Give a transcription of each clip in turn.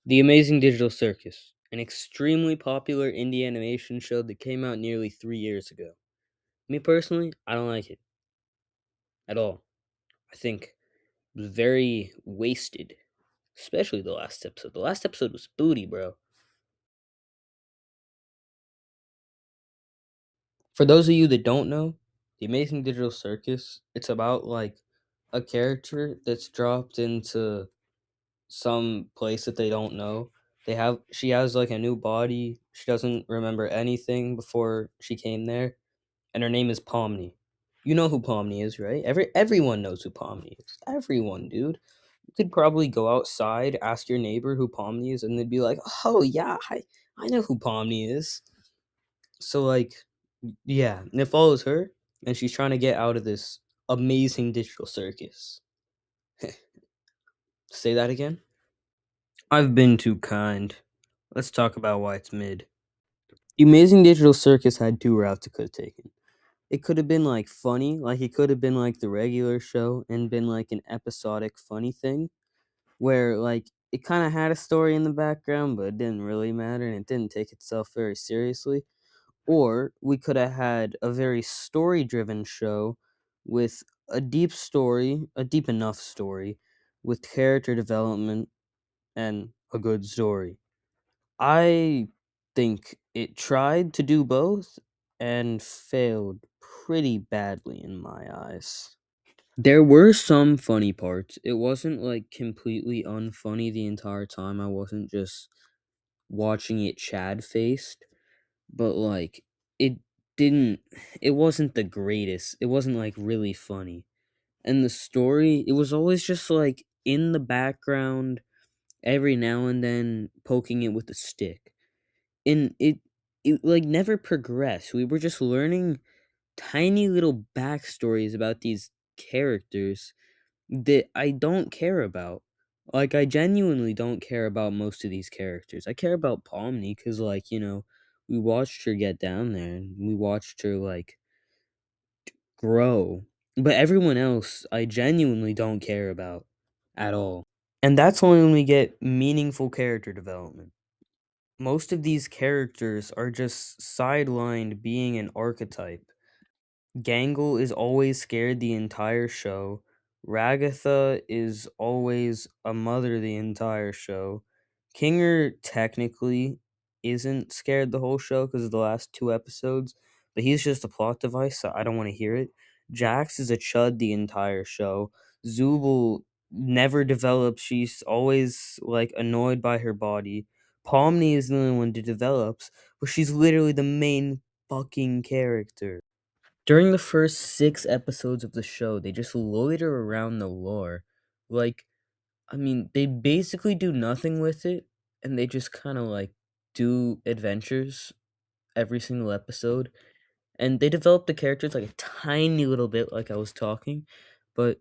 The Amazing Digital Circus, an extremely popular indie animation show that came out nearly 3 years ago. Me personally, I don't like it at all. I think it was very wasted, especially the last episode. The last episode was booty, bro. For those of you that don't know, The Amazing Digital Circus, it's about like a character that's dropped into some place that they don't know. She has like a new body. She doesn't remember anything before she came there, and her name is Pomni. You know who Pomni is, right? Everyone knows who Pomni is. Everyone, dude. You could probably go outside, ask your neighbor who Pomni is, and they'd be like, "Oh yeah, I know who Pomni is." So like, yeah, and it follows her, and she's trying to get out of this amazing digital circus. Say that again. I've been too kind. Let's talk about why it's mid. The Amazing Digital Circus had two routes it could have taken. It could have been like funny, like it could have been like the regular show and been like an episodic funny thing where like it kind of had a story in the background, but it didn't really matter and it didn't take itself very seriously. Or we could have had a very story driven show with a deep story, a deep enough story, with character development and a good story. I think it tried to do both and failed pretty badly in my eyes. There were some funny parts. It wasn't like completely unfunny the entire time. I wasn't just watching it Chad faced, but like it didn't it wasn't the greatest. It wasn't like really funny. And the story, it was always just like in the background every now and then poking it with a stick. And it like never progressed. We were just learning tiny little backstories about these characters that I don't care about. Like I genuinely don't care about most of these characters. I care about Pomni because like, we watched her get down there and we watched her like grow. But everyone else I genuinely don't care about at all. And that's only when we get meaningful character development. Most of these characters are just sidelined being an archetype. Gangle is always scared the entire show. Ragatha is always a mother the entire show. Kinger technically isn't scared the whole show because of the last two episodes, but he's just a plot device, so I don't want to hear it. Jax is a chud the entire show. Zubul never develops. She's always like annoyed by her body. Pomni is the only one that develops, but she's literally the main fucking character. During the first 6 episodes of the show, they just loiter around the lore. Like, I mean, they basically do nothing with it, and they just kind of like do adventures every single episode. And they develop the characters like a tiny little bit, like I was talking, but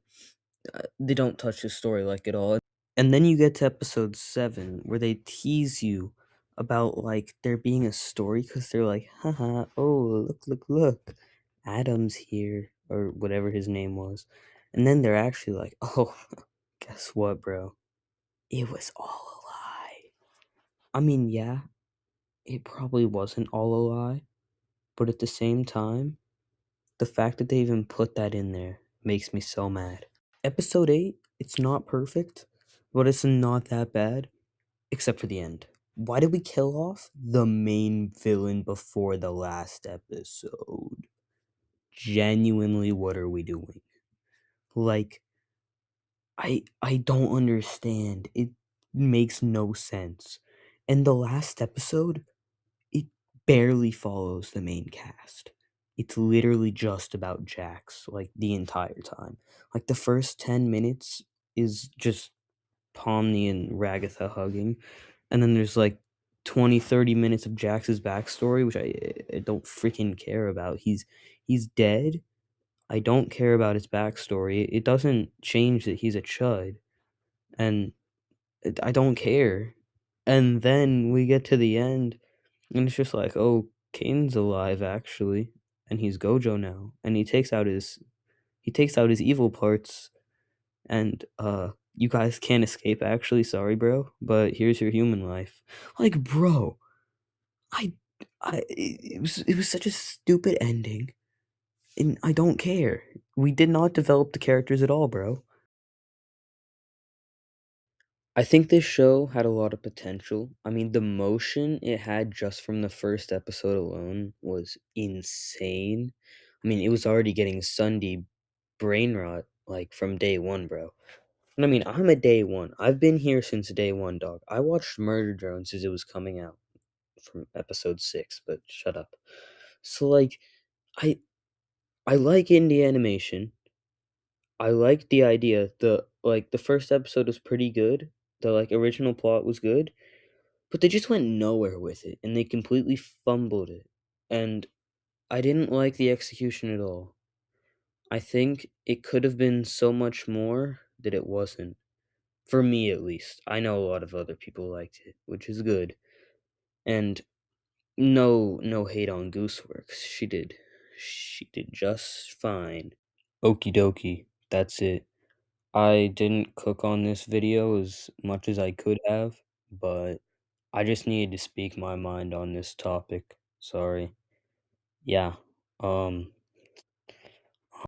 they don't touch the story like at all. And then you get to episode 7 where they tease you about like there being a story because they're like, haha, oh, look, Adam's here, or whatever his name was. And then they're actually like, oh, guess what, bro? It was all a lie. I mean, yeah, it probably wasn't all a lie, but at the same time, the fact that they even put that in there makes me so mad. Episode 8, it's not perfect, but it's not that bad. Except for the end. Why did we kill off the main villain before the last episode? Genuinely, what are we doing? Like, I don't understand. It makes no sense. And the last episode, it barely follows the main cast. It's literally just about Jax, like the entire time. Like the first 10 minutes is just Pomni and Ragatha hugging. And then there's like 20, 30 minutes of Jax's backstory, which I don't freaking care about. He's dead. I don't care about his backstory. It doesn't change that he's a chud. And I don't care. And then we get to the end, and it's just like, oh, Kane's alive actually, and he's Gojo now, and he takes out his evil parts, and You guys can't escape, actually, sorry, bro, but here's your human life. Like, bro, I it was such a stupid ending, and I don't care. We did not develop the characters at all, bro. I think this show had a lot of potential. I mean, the motion it had just from the first episode alone was insane. I mean, it was already getting Sunday brain rot like from day one, bro. And I mean, I'm a day one. I've been here since day one, dog. I watched Murder Drone since it was coming out from episode 6, but shut up. So like, I I like indie animation. I like the idea. The first episode was pretty good. The like original plot was good. But they just went nowhere with it, and they completely fumbled it, and I didn't like the execution at all. I think it could have been so much more that it wasn't. For me, at least. I know a lot of other people liked it, which is good. And no hate on Gooseworks. She did just fine. Okie dokie. That's it. I didn't cook on this video as much as I could have, but I just needed to speak my mind on this topic. Sorry. Yeah.